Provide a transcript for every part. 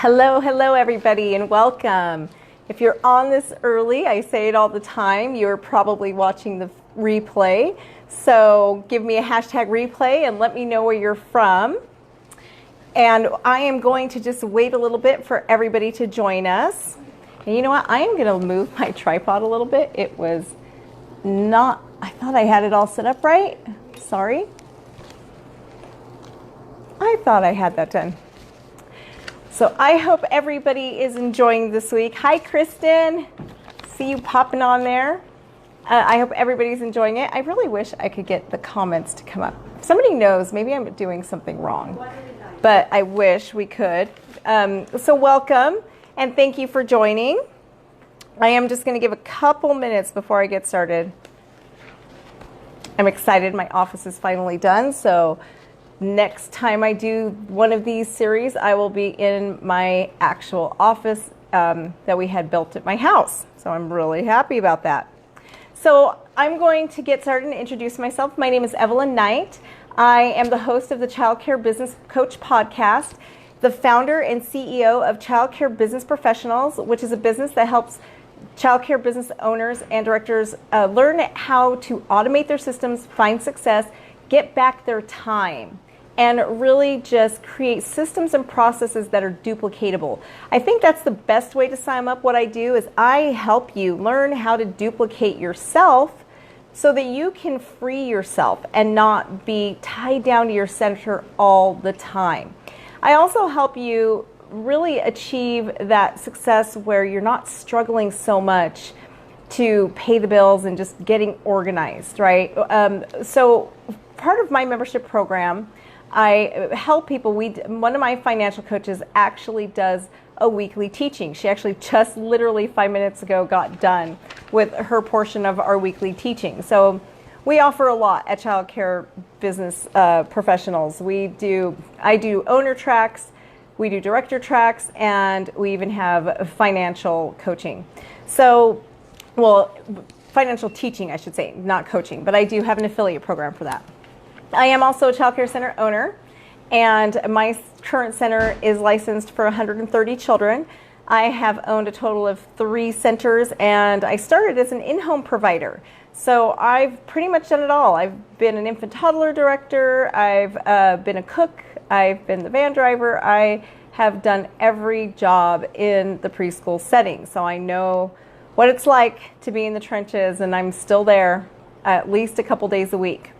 Hello everybody, and welcome. If you're on this early, I say it all the time, you're probably watching the replay. So give me a hashtag replay and let me know where you're from. And I am going to just wait a little bit for everybody to join us. And you know what? I am going to move my tripod a little bit. It was not, I thought I had it all set up right. Sorry. I thought I had that done. So I hope everybody is enjoying this week. Hi, Kristen. See you popping on there. I hope everybody's enjoying it. I really wish I could get the comments to come up. If somebody knows, maybe I'm doing something wrong, but I wish we could. So welcome, and thank you for joining. I am just going to give a couple minutes before I get started. I'm excited. My office is finally done, so next time I do one of these series, I will be in my actual office that we had built at my house. So I'm really happy about that. So I'm going to get started and introduce myself. My name is Evelyn Knight. I am the host of the Childcare Business Coach podcast, the founder and CEO of Childcare Business Professionals, which is a business that helps childcare business owners and directors learn how to automate their systems, find success, get back their time, and really just create systems and processes that are duplicatable. I think that's the best way to sum up what I do is I help you learn how to duplicate yourself so that you can free yourself and not be tied down to your center all the time. I also help you really achieve that success where you're not struggling so much to pay the bills and just getting organized, right? So part of my membership program, I help people. One of my financial coaches actually does a weekly teaching. She actually just literally 5 minutes ago got done with her portion of our weekly teaching. So we offer a lot at Childcare Business Professionals. I do owner tracks, we do director tracks, and we even have financial coaching. So, financial teaching, I should say, not coaching, but I do have an affiliate program for that. I am also a Child Care Center owner, and my current center is licensed for 130 children. I have owned a total of 3 centers, and I started as an in-home provider. So I've pretty much done it all. I've been an infant toddler director, I've been a cook, I've been the van driver, I have done every job in the preschool setting. So I know what it's like to be in the trenches, and I'm still there at least a couple days a week.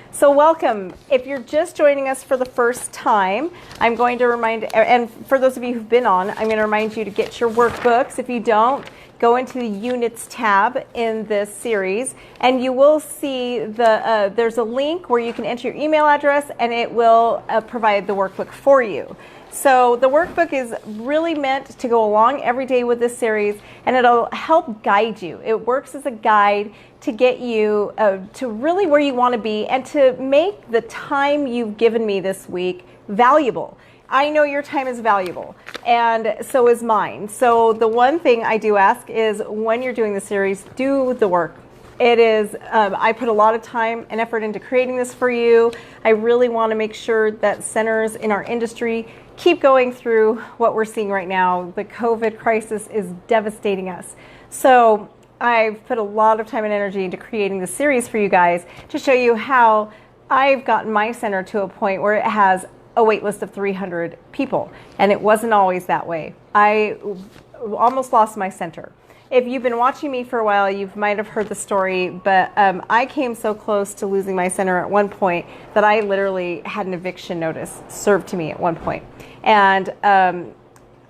So welcome. If you're just joining us for the first time, I'm going to remind, and for those of you who've been on, I'm going to remind you to get your workbooks. If you don't, go into the Units tab in this series, and you will see there's a link where you can enter your email address, and it will provide the workbook for you. So the workbook is really meant to go along every day with this series, and it'll help guide you. It works as a guide to get you to really where you want to be and to make the time you've given me this week valuable. I know your time is valuable, and so is mine. So the one thing I do ask is when you're doing the series, do the work. It is, I put a lot of time and effort into creating this for you. I really want to make sure that centers in our industry keep going through what we're seeing right now. The COVID crisis is devastating us. So I've put a lot of time and energy into creating this series for you guys to show you how I've gotten my center to a point where it has a wait list of 300 people. And it wasn't always that way. I almost lost my center. If you've been watching me for a while, you might have heard the story, but I came so close to losing my center at one point that I literally had an eviction notice served to me at one point. And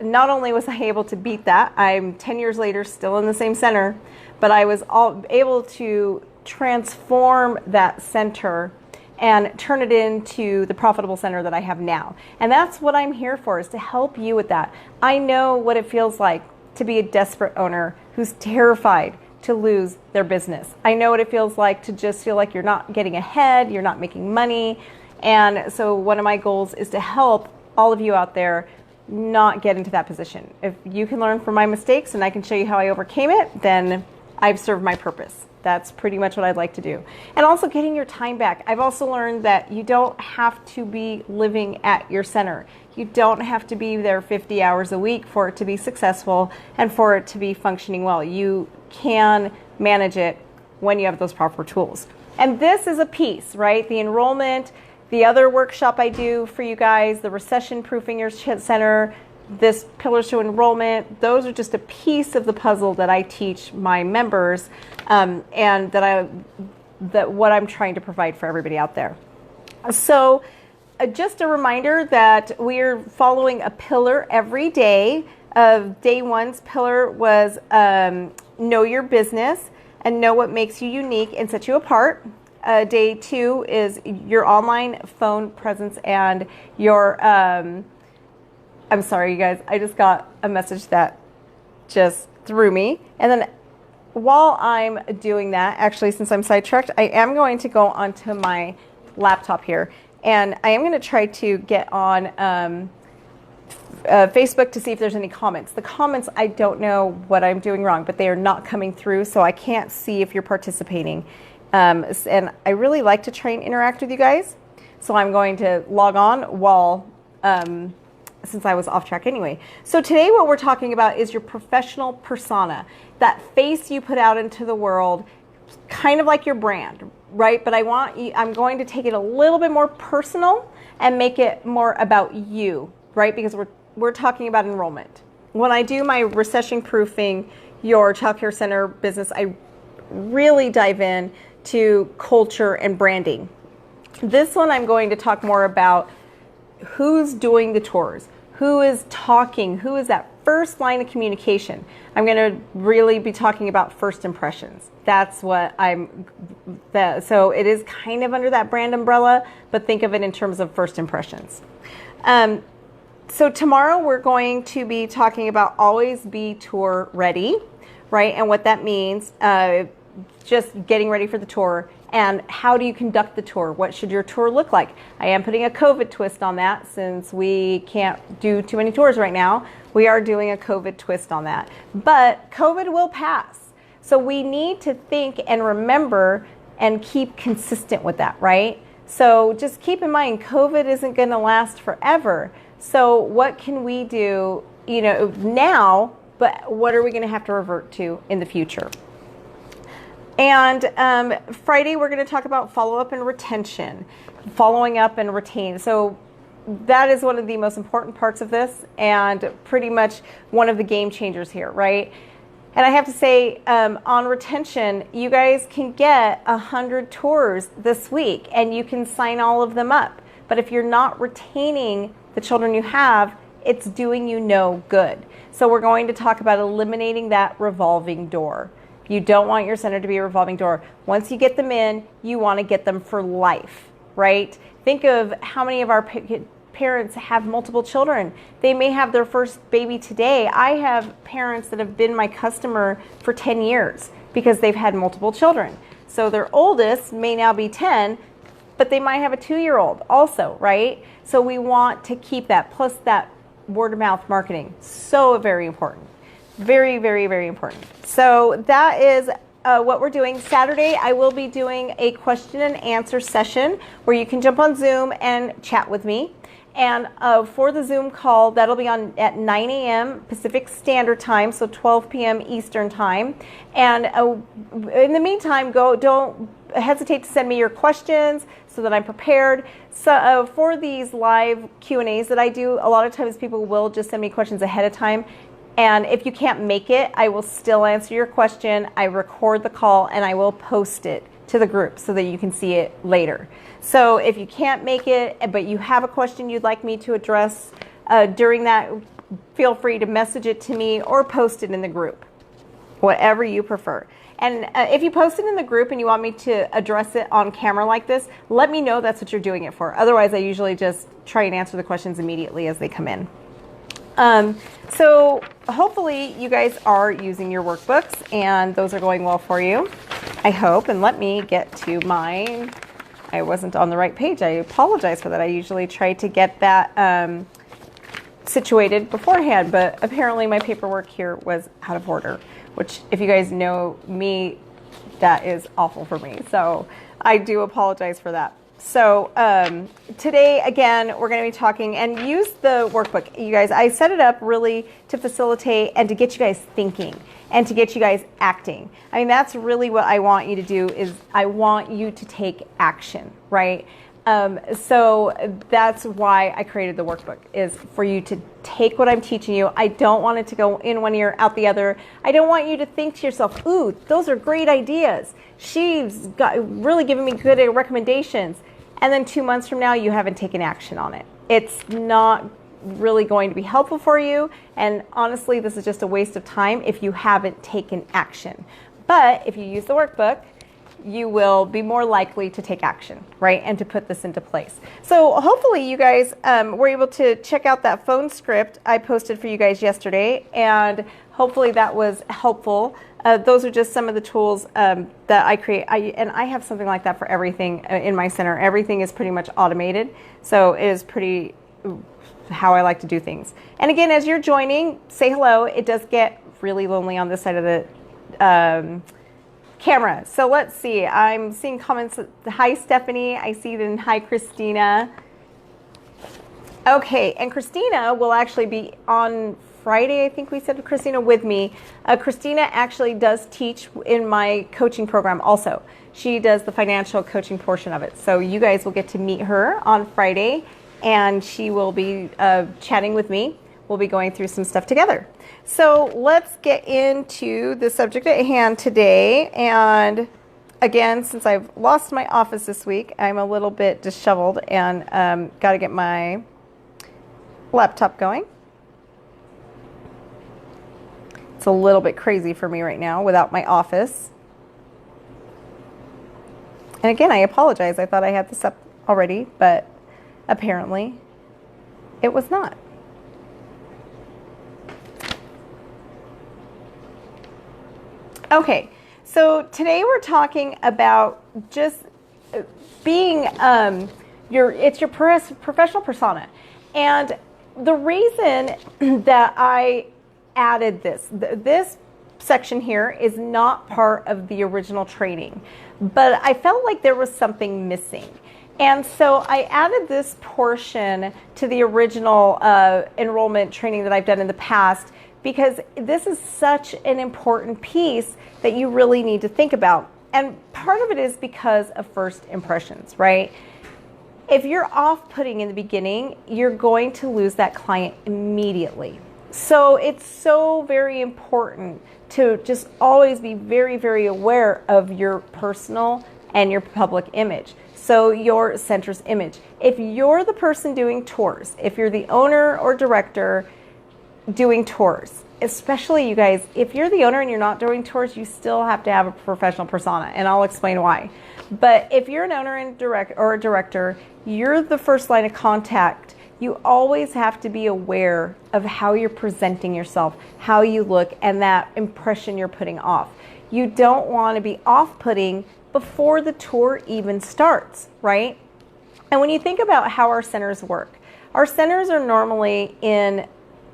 not only was I able to beat that, I'm 10 years later still in the same center, but I was able to transform that center and turn it into the profitable center that I have now. And that's what I'm here for, is to help you with that. I know what it feels like to be a desperate owner who's terrified to lose their business. I know what it feels like to just feel like you're not getting ahead, you're not making money. And so one of my goals is to help all of you out there not get into that position. If you can learn from my mistakes and I can show you how I overcame it, then I've served my purpose. That's pretty much what I'd like to do. And also getting your time back. I've also learned that you don't have to be living at your center. You don't have to be there 50 hours a week for it to be successful and for it to be functioning well. You can manage it when you have those proper tools. And this is a piece, right? The enrollment, the other workshop I do for you guys, the recession proofing your center, this pillars to enrollment, those are just a piece of the puzzle that I teach my members, and that what I'm trying to provide for everybody out there. So just a reminder that we're following a pillar every day. Day one's pillar was know your business and know what makes you unique and sets you apart. Day two is your online phone presence and your I'm sorry, you guys. I just got a message that just threw me. And then while I'm doing that, actually, since I'm sidetracked, I am going to go onto my laptop here. And I am going to try to get on Facebook to see if there's any comments. The comments, I don't know what I'm doing wrong, but they are not coming through, so I can't see if you're participating. And I really like to try and interact with you guys. So I'm going to log on while... since I was off track anyway. So today what we're talking about is your professional persona, that face you put out into the world, kind of like your brand, right? But I'm going to take it a little bit more personal and make it more about you, right? Because we're talking about enrollment. When I do my recession proofing your childcare center business, I really dive in to culture and branding. This one I'm going to talk more about who's doing the tours, who is talking, who is that first line of communication. I'm going to really be talking about first impressions. That's what so it is kind of under that brand umbrella, but think of it in terms of first impressions. So tomorrow we're going to be talking about always be tour ready, right? And what that means, just getting ready for the tour. And how do you conduct the tour? What should your tour look like? I am putting a COVID twist on that since we can't do too many tours right now. We are doing a COVID twist on that. But COVID will pass. So we need to think and remember and keep consistent with that, right? So just keep in mind, COVID isn't going to last forever. So what can we do, now, but what are we going to have to revert to in the future? And Friday, we're going to talk about follow-up and retention, following up and retain. So that is one of the most important parts of this and pretty much one of the game changers here, right? And I have to say, on retention, you guys can get 100 tours this week and you can sign all of them up. But if you're not retaining the children you have, it's doing you no good. So we're going to talk about eliminating that revolving door. You don't want your center to be a revolving door. Once you get them in, you want to get them for life, right? Think of how many of our parents have multiple children. They may have their first baby today. I have parents that have been my customer for 10 years because they've had multiple children. So their oldest may now be 10, but they might have a 2-year-old also, right? So we want to keep that, plus that word of mouth marketing. So very important. Very, very, very important. So that is what we're doing. Saturday, I will be doing a question and answer session where you can jump on Zoom and chat with me. And for the Zoom call, that'll be on at 9 a.m. Pacific Standard Time, so 12 p.m. Eastern Time. And in the meantime, don't hesitate to send me your questions so that I'm prepared. So for these live Q&As that I do, a lot of times people will just send me questions ahead of time. And if you can't make it, I will still answer your question. I record the call and I will post it to the group so that you can see it later. So if you can't make it, but you have a question you'd like me to address during that, feel free to message it to me or post it in the group, whatever you prefer. And if you post it in the group and you want me to address it on camera like this, let me know that's what you're doing it for. Otherwise, I usually just try and answer the questions immediately as they come in. So hopefully you guys are using your workbooks and those are going well for you, I hope. And let me get to mine. I wasn't on the right page. I apologize for that. I usually try to get that situated beforehand, but apparently my paperwork here was out of order, which if you guys know me, that is awful for me. So I do apologize for that. So today, again, we're going to be talking and use the workbook. You guys, I set it up really to facilitate and to get you guys thinking and to get you guys acting. I mean, that's really what I want you to do is I want you to take action, right? So that's why I created the workbook, is for you to take what I'm teaching you. I don't want it to go in one ear, out the other. I don't want you to think to yourself, ooh, those are great ideas. She's really given me good recommendations. And then 2 months from now, you haven't taken action on it. It's not really going to be helpful for you. And honestly, this is just a waste of time if you haven't taken action. But if you use the workbook, you will be more likely to take action, right? And to put this into place. So hopefully you guys were able to check out that phone script I posted for you guys yesterday, and hopefully that was helpful. Those are just some of the tools that I create. And I have something like that for everything in my center. Everything is pretty much automated. So it is pretty how I like to do things. And again, as you're joining, say hello. It does get really lonely on this side of the camera. So let's see. I'm seeing comments. Hi, Stephanie. I see then. Hi, Christina. Okay, and Christina will actually be on Friday. I think we said Christina with me. Christina actually does teach in my coaching program also. She does the financial coaching portion of it. So you guys will get to meet her on Friday, and she will be chatting with me. We'll be going through some stuff together. So let's get into the subject at hand today. And again, since I've lost my office this week, I'm a little bit disheveled and got to get my laptop going. It's a little bit crazy for me right now without my office. And again, I apologize. I thought I had this up already, but apparently it was not. Okay, so today we're talking about just being it's your professional persona. And the reason that I added this section here is not part of the original training, but I felt like there was something missing. And so I added this portion to the original enrollment training that I've done in the past, because this is such an important piece that you really need to think about. And part of it is because of first impressions, right? If you're off-putting in the beginning, you're going to lose that client immediately. So it's so very important to just always be very, very aware of your personal and your public image. So your center's image. If you're the person doing tours, if you're the owner or director doing tours, especially you guys, if you're the owner and you're not doing tours, you still have to have a professional persona, and I'll explain why. But if you're an owner and a director, you're the first line of contact. You always have to be aware of how you're presenting yourself, how you look, and that impression you're putting off. You don't want to be off-putting before the tour even starts, right? And when you think about how our centers work, our centers are normally in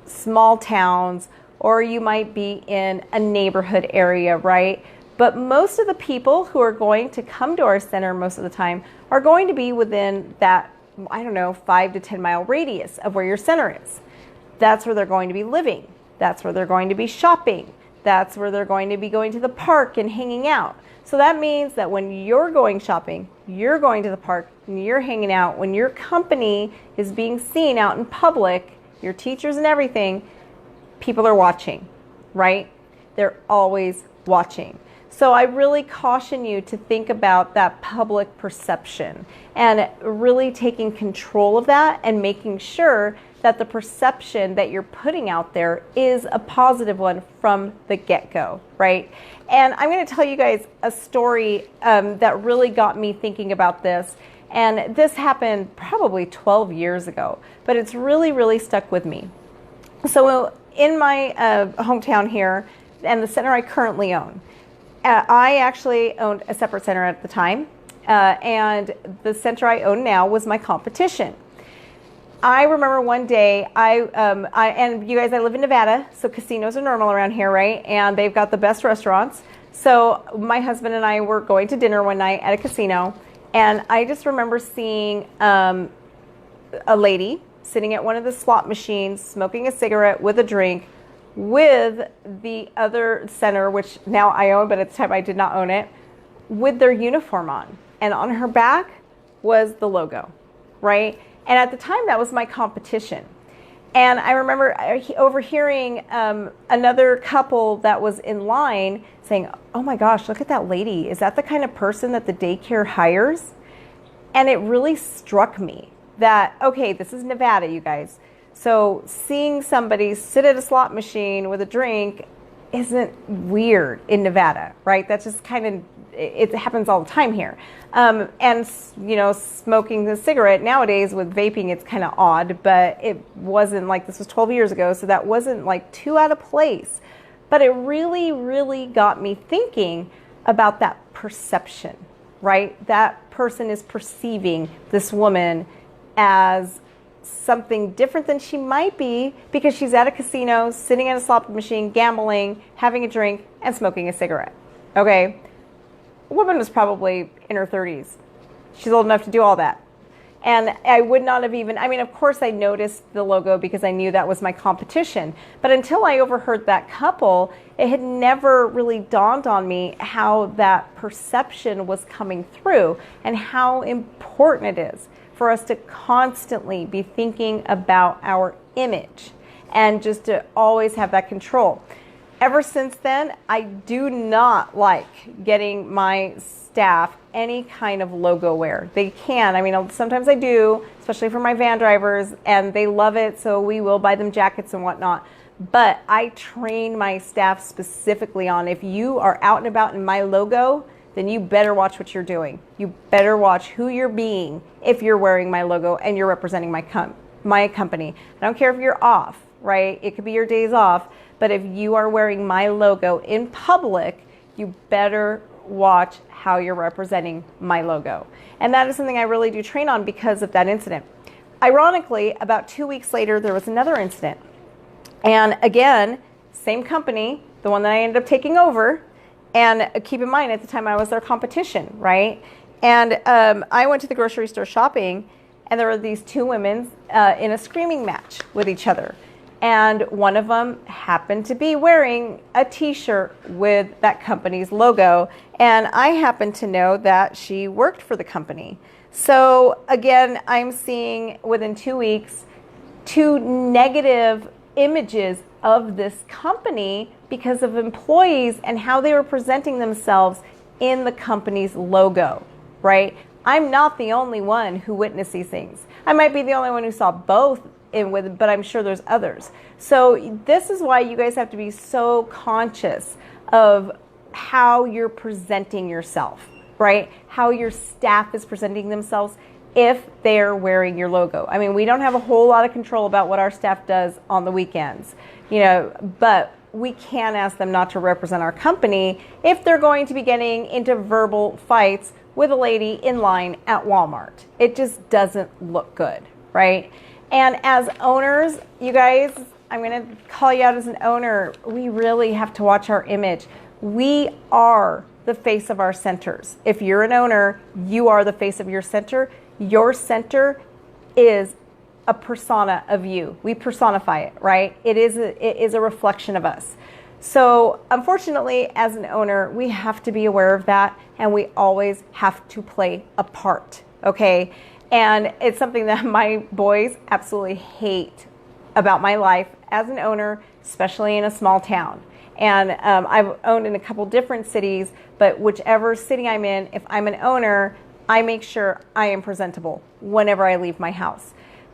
small towns, or you might be in a neighborhood area, right? But most of the people who are going to come to our center most of the time are going to be within that, 5 to 10 mile radius of where your center is. That's where they're going to be living. That's where they're going to be shopping. That's where they're going to be going to the park and hanging out. So that means that when you're going shopping, you're going to the park, and you're hanging out, when your company is being seen out in public, your teachers and everything, people are watching, right? They're always watching. So I really caution you to think about that public perception and really taking control of that and making sure that the perception that you're putting out there is a positive one from the get-go, right? And I'm going to tell you guys a story that really got me thinking about this. And this happened probably 12 years ago, but it's really, really stuck with me. So in my hometown here, and the center I currently own, I actually owned a separate center at the time, and the center I own now was my competition. I remember one day, and you guys, I live in Nevada, so casinos are normal around here, right? And they've got the best restaurants. So my husband and I were going to dinner one night at a casino, and I just remember seeing a lady sitting at one of the slot machines, smoking a cigarette with a drink, with the other center, which now I own, but at the time I did not own it, with their uniform on. And on her back was the logo, right? And at the time, that was my competition. And I remember overhearing another couple that was in line saying, oh my gosh, look at that lady. Is that the kind of person that the daycare hires? And it really struck me that, okay, this is Nevada, you guys. So seeing somebody sit at a slot machine with a drink isn't weird in Nevada, right? That's just kind of, it happens all the time here. And, you know, smoking the cigarette nowadays with vaping, it's kind of odd, but it wasn't like, this was 12 years ago, so that wasn't like too out of place. But it really, really got me thinking about that perception, right? That person is perceiving this woman as something different than she might be because she's at a casino, sitting at a slot machine, gambling, having a drink, and smoking a cigarette. Okay? The woman was probably in her 30s. She's old enough to do all that. And I would not have even, I mean, of course I noticed the logo because I knew that was my competition. But until I overheard that couple, it had never really dawned on me how that perception was coming through and how important it is for us to constantly be thinking about our image and just to always have that control. Ever since then, I do not like getting my staff any kind of logo wear. They can. I mean, sometimes I do, especially for my van drivers, and they love it, so we will buy them jackets and whatnot. But I train my staff specifically on, if you are out and about in my logo, then you better watch what you're doing. You better watch who you're being if you're wearing my logo and you're representing my company. I don't care if you're off, right? It could be your days off. But if you are wearing my logo in public, you better watch how you're representing my logo. And that is something I really do train on because of that incident. Ironically, about 2 weeks later, there was another incident. And again, same company, the one that I ended up taking over. And keep in mind, at the time I was their competition, right? And I went to the grocery store shopping, and there were these two women in a screaming match with each other. And one of them happened to be wearing a t-shirt with that company's logo. And I happened to know that she worked for the company. So again, I'm seeing within 2 weeks, 2 negative images of this company because of employees and how they were presenting themselves in the company's logo, right? I'm not the only one who witnessed these things. I might be the only one who saw both but I'm sure there's others. So this is why you guys have to be so conscious of how you're presenting yourself, right? How your staff is presenting themselves if they're wearing your logo. I mean, we don't have a whole lot of control about what our staff does on the weekends, you know, but we can ask them not to represent our company if they're going to be getting into verbal fights with a lady in line at Walmart. It just doesn't look good, right? And as owners, you guys, I'm going to call you out as an owner. We really have to watch our image. We are the face of our centers. If you're an owner, you are the face of your center. Your center is a persona of you. We personify it, right? It is a reflection of us. So unfortunately, as an owner, we have to be aware of that, and we always have to play a part, okay? And it's something that my boys absolutely hate about my life as an owner, especially in a small town. And I've owned in a couple different cities, but whichever city I'm in, if I'm an owner, I make sure I am presentable whenever I leave my house.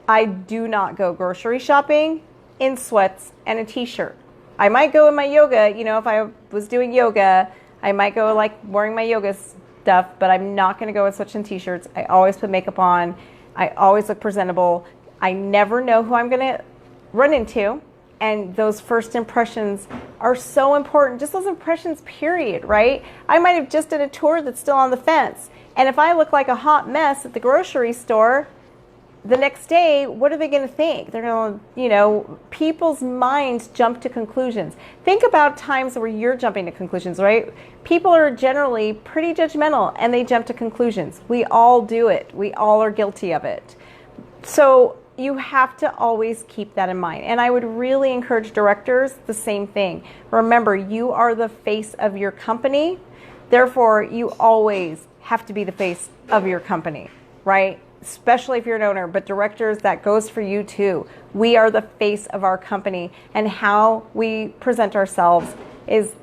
I do not go grocery shopping in sweats and a t-shirt. I might go in my yoga, you know, if I was doing yoga, I might go like wearing my yoga stuff, but I'm not going to go in sweats and t-shirts. I always put makeup on. I always look presentable. I never know who I'm going to run into. And those first impressions are so important. Just those impressions, period, right? I might have just did a tour that's still on the fence. And if I look like a hot mess at the grocery store, the next day, what are they going to think? They're going to, people's minds jump to conclusions. Think about times where you're jumping to conclusions, right? People are generally pretty judgmental and they jump to conclusions. We all do it. We all are guilty of it. So you have to always keep that in mind. And I would really encourage directors the same thing. Remember, you are the face of your company. Therefore, you always have to be the face of your company, right? Especially if you're an owner, but directors, that goes for you too. We are the face of our company, and how we present ourselves is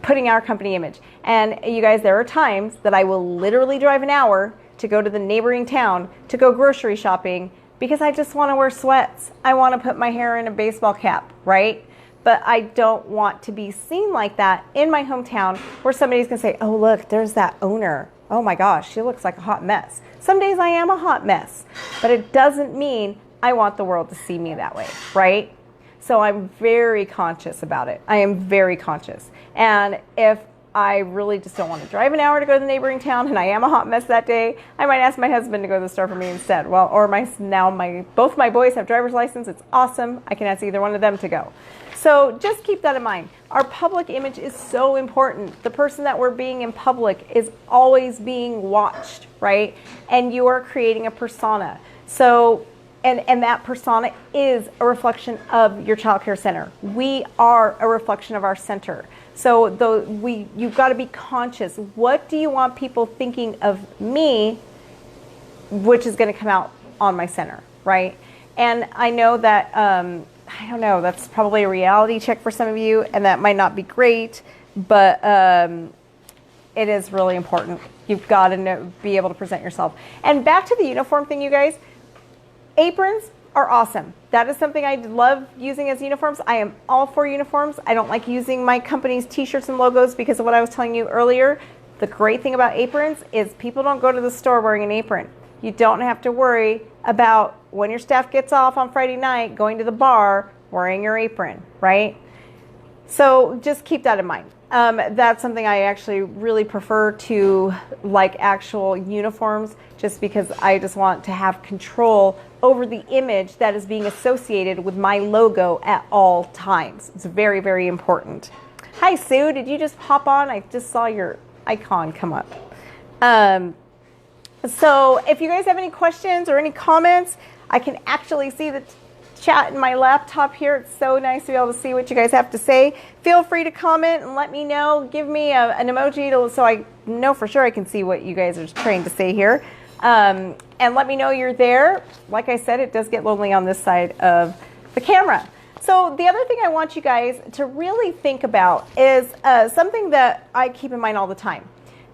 putting our company image. And you guys, there are times that I will literally drive an hour to go to the neighboring town to go grocery shopping because I just want to wear sweats. I want to put my hair in a baseball cap, right? But I don't want to be seen like that in my hometown where somebody's going to say, oh, look, there's that owner. Oh my gosh, she looks like a hot mess. Some days I am a hot mess, but it doesn't mean I want the world to see me that way, right? So I'm very conscious about it. I am very conscious. And if I really just don't want to drive an hour to go to the neighboring town and I am a hot mess that day, I might ask my husband to go to the store for me instead. Well, or both my boys have driver's license. It's awesome. I can ask either one of them to go. So just keep that in mind. Our public image is so important. The person that we're being in public is always being watched, right? And you are creating a persona. So, and that persona is a reflection of your child care center. We are a reflection of our center. So you've got to be conscious. What do you want people thinking of me, which is going to come out on my center, right? And I know that, I don't know, that's probably a reality check for some of you, and that might not be great, but it is really important. You've got to be able to present yourself. And back to the uniform thing, you guys, aprons are awesome. That is something I love using as uniforms. I am all for uniforms. I don't like using my company's t-shirts and logos because of what I was telling you earlier. The great thing about aprons is people don't go to the store wearing an apron. You don't have to worry about when your staff gets off on Friday night going to the bar wearing your apron, right? So just keep that in mind. That's something I actually really prefer to like actual uniforms, just because I just want to have control over the image that is being associated with my logo at all times. It's very, very important. Hi, Sue. Did you just hop on? I just saw your icon come up. So if you guys have any questions or any comments, I can actually see the chat in my laptop here. It's so nice to be able to see what you guys have to say. Feel free to comment and let me know. Give me an emoji so I know for sure I can see what you guys are trying to say here. And let me know you're there. Like I said, it does get lonely on this side of the camera. So the other thing I want you guys to really think about is something that I keep in mind all the time.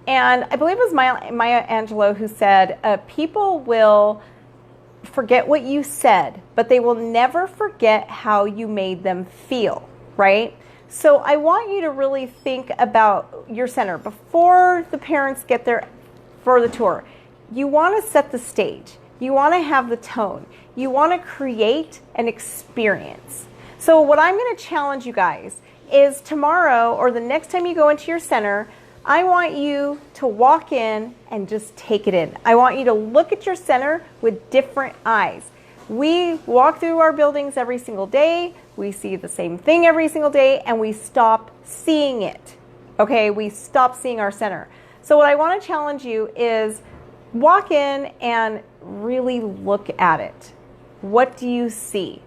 And I believe it was Maya Angelou who said, people will forget what you said, but they will never forget how you made them feel, right? So I want you to really think about your center before the parents get there for the tour. You want to set the stage. You want to have the tone. You want to create an experience. So what I'm going to challenge you guys is tomorrow or the next time you go into your center, I want you to walk in and just take it in. I want you to look at your center with different eyes. We walk through our buildings every single day. We see the same thing every single day, and we stop seeing it. Okay, we stop seeing our center. So what I want to challenge you is walk in and really look at it. What do you see?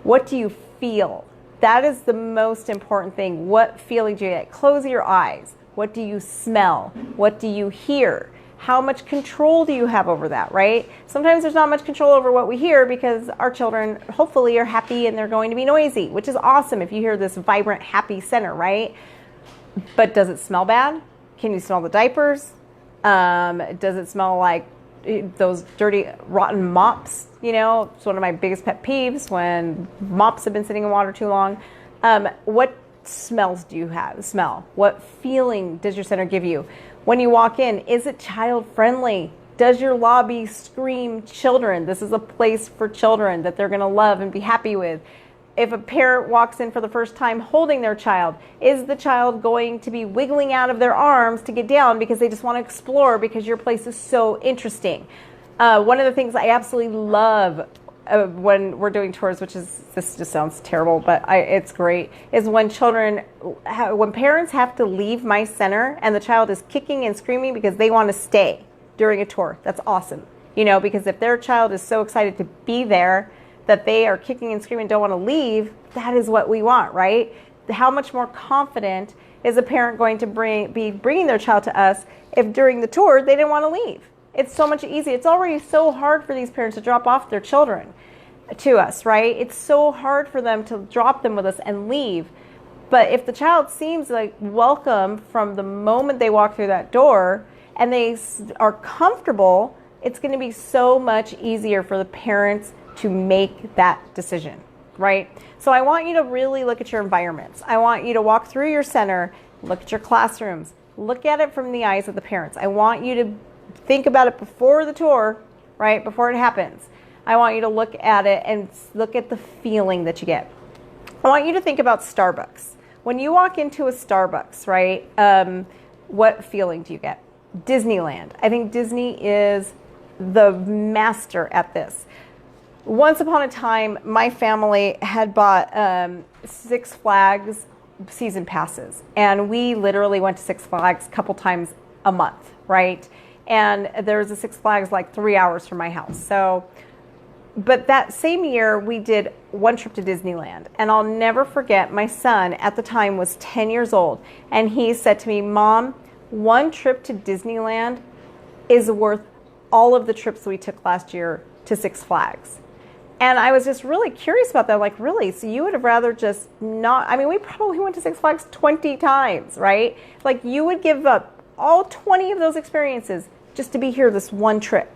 What do you feel? That is the most important thing. What feeling do you get? Close your eyes. What do you smell? What do you hear? How much control do you have over that, right? Sometimes there's not much control over what we hear because our children hopefully are happy and they're going to be noisy, which is awesome if you hear this vibrant, happy center, right? But does it smell bad? Can you smell the diapers? Does it smell like those dirty, rotten mops? You know, it's one of my biggest pet peeves when mops have been sitting in water too long. What smells do you have? Smell. What feeling does your center give you? When you walk in, is it child friendly? Does your lobby scream children? This is a place for children that they're going to love and be happy with. If a parent walks in for the first time holding their child, is the child going to be wiggling out of their arms to get down because they just want to explore because your place is so interesting? One of the things I absolutely love when we're doing tours, this just sounds terrible, but it's great, is when when parents have to leave my center and the child is kicking and screaming because they want to stay during a tour. That's awesome. Because if their child is so excited to be there that they are kicking and screaming and don't want to leave, that is what we want, right? How much more confident is a parent going to be bringing their child to us if during the tour they didn't want to leave? It's so much easier. It's already so hard for these parents to drop off their children to us, right? It's so hard for them to drop them with us and leave. But if the child seems like welcome from the moment they walk through that door and they are comfortable, it's going to be so much easier for the parents to make that decision, right? So I want you to really look at your environments. I want you to walk through your center, look at your classrooms, look at it from the eyes of the parents. I want you to think about it before the tour, right? Before it happens. I want you to look at it and look at the feeling that you get. I want you to think about Starbucks. When you walk into a Starbucks, right, what feeling do you get? Disneyland. I think Disney is the master at this. Once upon a time, my family had bought Six Flags season passes, and we literally went to Six Flags a couple times a month, right? And there was a Six Flags like 3 hours from my house. But that same year, we did one trip to Disneyland. And I'll never forget, my son at the time was 10 years old. And he said to me, "Mom, one trip to Disneyland is worth all of the trips we took last year to Six Flags." And I was just really curious about that. Like, really? So you would have rather just not, we probably went to Six Flags 20 times, right? Like, you would give up all 20 of those experiences just to be here this one trip.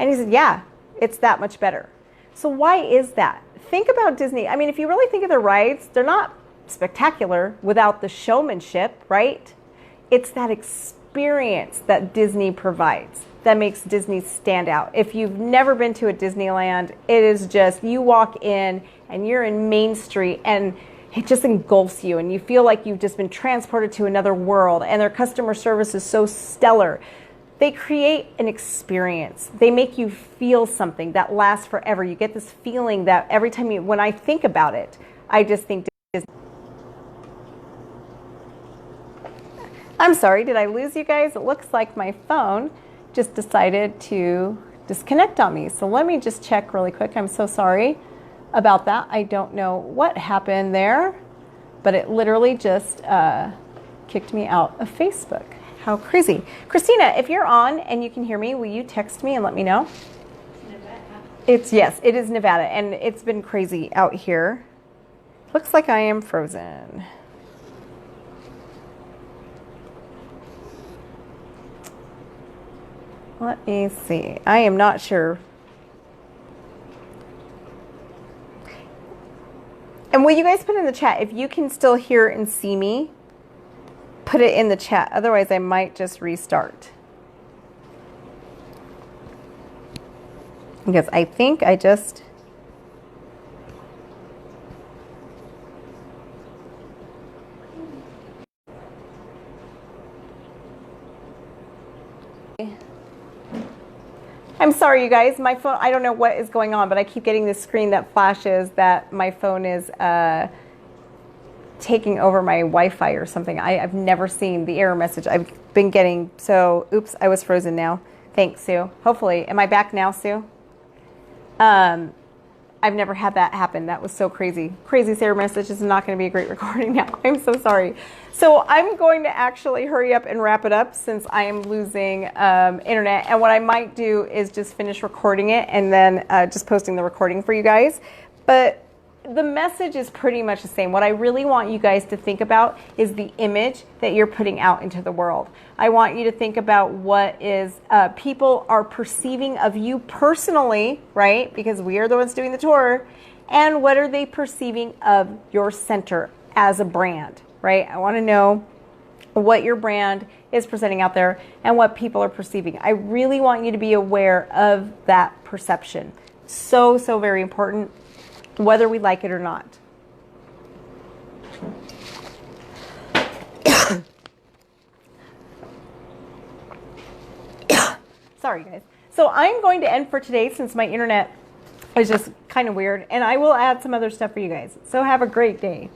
And he said, yeah, it's that much better. So why is that? Think about Disney. If you really think of the rides, they're not spectacular without the showmanship, right? It's that experience that Disney provides that makes Disney stand out. If you've never been to a Disneyland, it is just, you walk in and you're in Main Street and it just engulfs you and you feel like you've just been transported to another world, and their customer service is so stellar. They create an experience. They make you feel something that lasts forever. You get this feeling that every time when I think about it, I just think Disney. I'm sorry, did I lose you guys? It looks like my phone just decided to disconnect on me. So let me just check really quick. I'm so sorry about that. I don't know what happened there, but it literally just kicked me out of Facebook. How crazy. Christina, if you're on and you can hear me, will you text me and let me know? Nevada. Yes, it is Nevada, and it's been crazy out here. Looks like I am frozen. Let me see. I am not sure. And will you guys put in the chat if you can still hear and see me? Put it in the chat. Otherwise, I might just restart. Because I think I just... I'm sorry, you guys. My phone, I don't know what is going on, but I keep getting this screen that flashes that my phone is taking over my Wi-Fi or something. I've never seen the error message I've been getting. So, oops, I was frozen now. Thanks, Sue. Hopefully, am I back now, Sue? I've never had that happen. That was so crazy. Crazy error message is not going to be a great recording now. I'm so sorry. So I'm going to actually hurry up and wrap it up since I am losing internet. And what I might do is just finish recording it and then just posting the recording for you guys. But the message is pretty much the same. What I really want you guys to think about is the image that you're putting out into the world. I want you to think about what is people are perceiving of you personally, right? Because we are the ones doing the tour. And what are they perceiving of your center as a brand, right? I want to know what your brand is presenting out there and what people are perceiving. I really want you to be aware of that perception. So, so very important, whether we like it or not. Sorry, guys. So I'm going to end for today since my internet is just kind of weird, and I will add some other stuff for you guys. So have a great day.